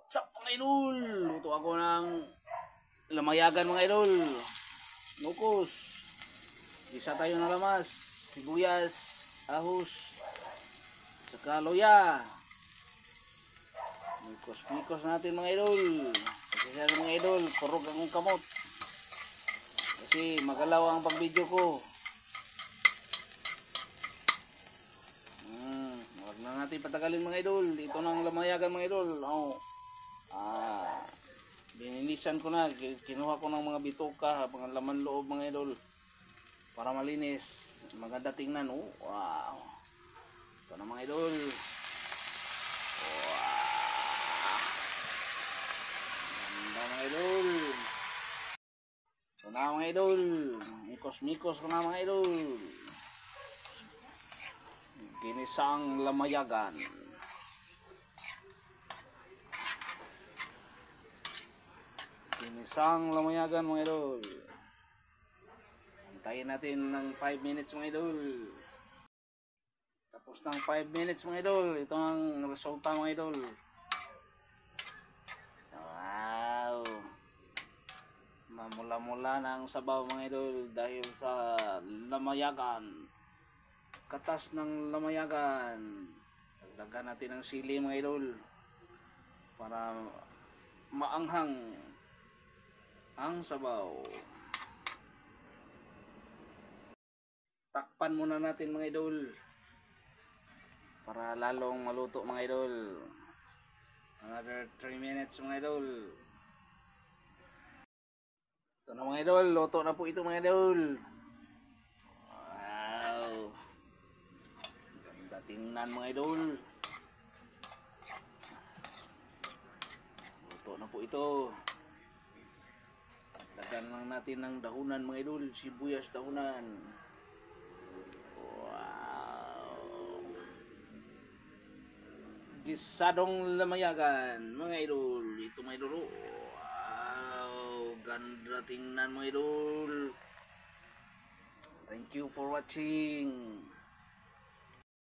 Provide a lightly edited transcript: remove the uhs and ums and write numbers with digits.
What's up mga idol? Luto ako ng lamayagan mga idol. Nukos. Isa tayo na lamas. Sibuyas, ahos, saka loya. Mikos-mikos natin mga idol. Kasi sa mga idol, purog akong kamot. Kasi magalaw ang pag-video ko. Huwag na natin patagalin mga idol. Ito ng lamayagan mga idol. Binilisan ko na, kinuha ko ng mga bituka, mga laman loob mga idol para malinis, maganda tingnan. Wow, ito na mga idol. Wow, ganda mga idol. Ito na mga idol, mikos-mikos ko na mga idol. Ginisang lamayagan. Ginisang lamayagan mga idol. Antayin natin ng 5 minutes mga idol. Tapos ng 5 minutes mga idol, ito ang resulta mga idol. Wow, mamula-mula na ang sabaw mga idol dahil sa lamayagan. Katas ng lamayagan. Dagdagan natin ng sili mga idol para maanghang ang sabaw. Takpan muna natin mga idol para lalong maluto mga idol. Another 3 minutes mga idol. Ito na mga idol, luto na po ito mga idol. Wow, ganda tingnan mga idol. Luto na po ito. Lagyan lang natin ng dahunan mga idol, sibuyas dahunan. Wow, gisadong lamayagan mga idol. Ito mga idol. Wow, ganda tingnan mga idol. Thank you for watching.